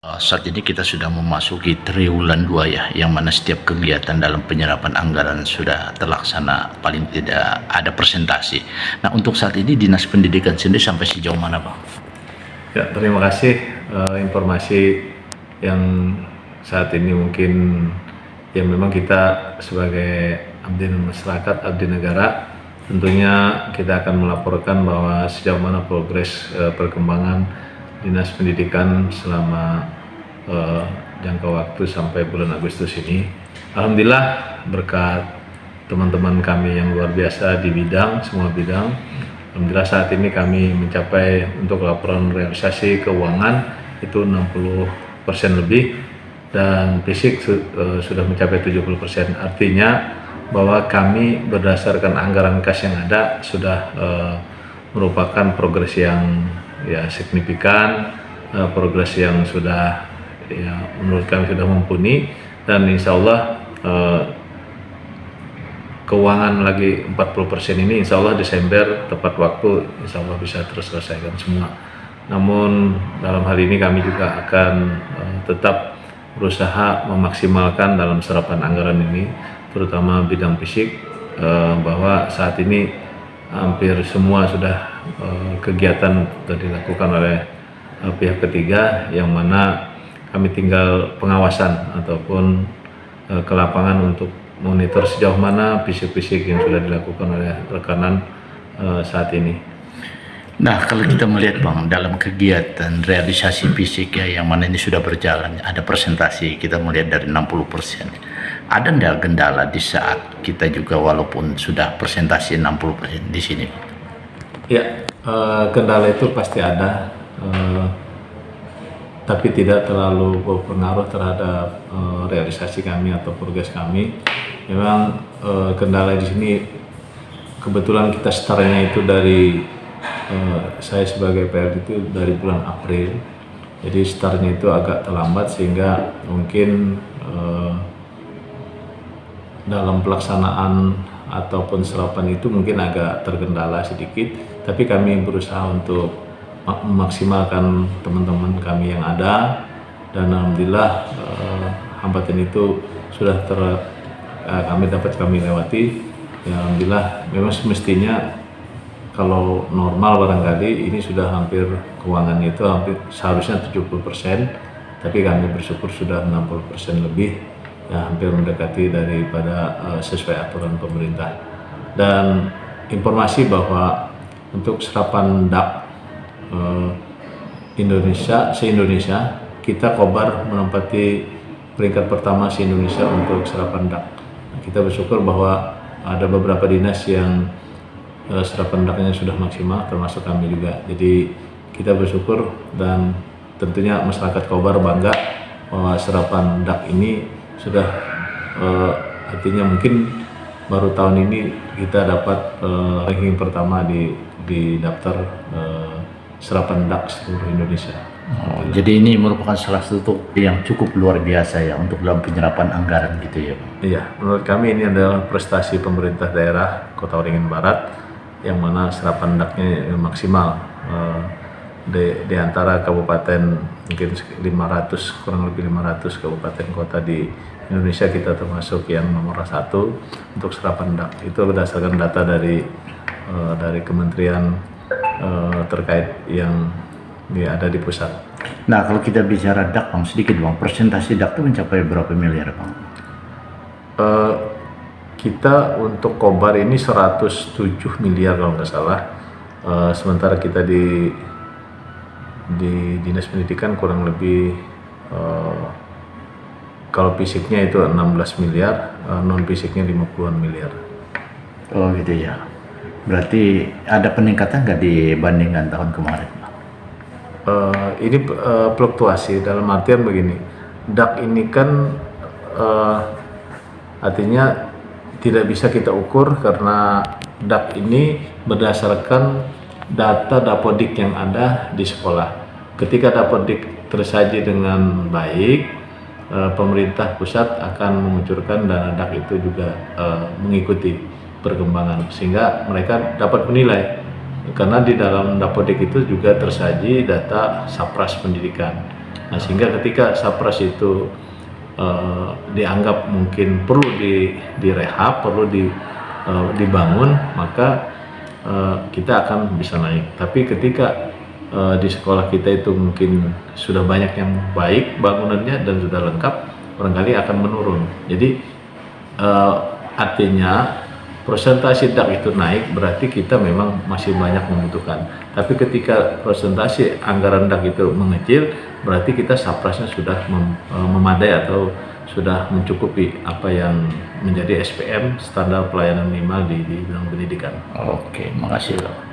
Saat ini kita sudah memasuki triwulan 2 ya, yang mana setiap kegiatan dalam penyerapan anggaran sudah terlaksana, paling tidak ada presentasi. Nah, untuk saat ini Dinas Pendidikan sendiri sampai sejauh mana, Bang? Ya, terima kasih informasi yang saat ini mungkin yang memang kita sebagai abdi masyarakat, abdi negara, tentunya kita akan melaporkan bahwa sejauh mana progres perkembangan Dinas Pendidikan selama jangka waktu sampai bulan Agustus ini. Alhamdulillah berkat teman-teman kami yang luar biasa di bidang, semua bidang, alhamdulillah saat ini kami mencapai untuk laporan realisasi keuangan itu 60% lebih dan fisik sudah mencapai 70%. Artinya bahwa kami berdasarkan anggaran kas yang ada sudah merupakan progres yang signifikan, progres yang sudah menurut kami sudah mumpuni, dan insya Allah keuangan lagi 40% ini insya Allah Desember tepat waktu insya Allah bisa terselesaikan semua. Namun dalam hal ini kami juga akan tetap berusaha memaksimalkan dalam serapan anggaran ini, terutama bidang fisik, bahwa saat ini hampir semua sudah kegiatan sudah dilakukan oleh pihak ketiga, yang mana kami tinggal pengawasan ataupun ke lapangan untuk monitor sejauh mana fisik-fisik yang sudah dilakukan oleh rekanan saat ini. Nah, kalau kita melihat, Bang, dalam kegiatan realisasi fisik ya, yang mana ini sudah berjalan, ada presentasi, kita melihat dari 60%. Ada nggak kendala di saat kita juga walaupun sudah presentasi 60% di sini? Ya, kendala itu pasti ada, tapi tidak terlalu berpengaruh terhadap realisasi kami atau progres kami. Memang kendala di sini kebetulan kita startnya itu dari saya sebagai PLD itu dari bulan April, jadi startnya itu agak terlambat sehingga mungkin dalam pelaksanaan ataupun serapan itu mungkin agak terkendala sedikit, tapi kami berusaha untuk memaksimalkan teman-teman kami yang ada, dan alhamdulillah hambatan itu sudah kami lewati. Ya, alhamdulillah, memang semestinya kalau normal barangkali ini sudah hampir keuangan itu hampir seharusnya 70%, tapi kami bersyukur sudah 60% lebih, ya hampir mendekati daripada sesuai aturan pemerintah. Dan informasi bahwa untuk serapan DAP se-Indonesia, kita Kobar menempati peringkat pertama se-Indonesia untuk serapan DAP. Nah, kita bersyukur bahwa ada beberapa dinas yang serapan DAP-nya sudah maksimal, termasuk kami juga. Jadi kita bersyukur, dan tentunya masyarakat Kobar bangga bahwa serapan DAP ini sudah artinya mungkin baru tahun ini kita dapat ranking pertama di daftar serapan DAP seluruh Indonesia. Jadi ini merupakan salah satu yang cukup luar biasa ya untuk dalam penyerapan anggaran gitu ya, Bang? Iya, menurut kami ini adalah prestasi pemerintah daerah Kota Waringin Barat, yang mana serapan DAP-nya maksimal di antara kabupaten mungkin 500, kurang lebih 500 kabupaten kota di Indonesia, kita termasuk yang nomor 1 untuk serapan DAP. Itu berdasarkan data dari kementerian terkait yang ada di pusat. Nah, kalau kita bicara DAP, Bang, sedikit, Bang, persentase DAP itu mencapai berapa miliar, Bang? Kita untuk Kobar ini 107 miliar kalau nggak salah, sementara kita di Dinas Pendidikan kurang lebih kalau fisiknya itu 16 miliar, non fisiknya 50-an miliar. Oh gitu ya, berarti ada peningkatan nggak dibandingkan tahun kemarin? Ini fluktuasi dalam artian begini, DAP ini kan artinya tidak bisa kita ukur karena DAP ini berdasarkan data Dapodik yang ada di sekolah. Ketika Dapodik tersaji dengan baik, pemerintah pusat akan mengucurkan dana DAP itu juga mengikuti perkembangan, sehingga mereka dapat menilai, karena di dalam Dapodik itu juga tersaji data Sapras Pendidikan. Nah, sehingga ketika Sapras itu dianggap mungkin perlu direhab, perlu dibangun, maka kita akan bisa naik. Tapi ketika di sekolah kita itu mungkin sudah banyak yang baik bangunannya dan sudah lengkap, barangkali akan menurun. Jadi artinya persentase DAK itu naik, berarti kita memang masih banyak membutuhkan. Tapi ketika persentase anggaran DAK itu mengecil, berarti kita Saprasnya sudah memadai atau sudah mencukupi apa yang menjadi SPM, standar pelayanan minimal di bidang pendidikan. Oke, makasih loh.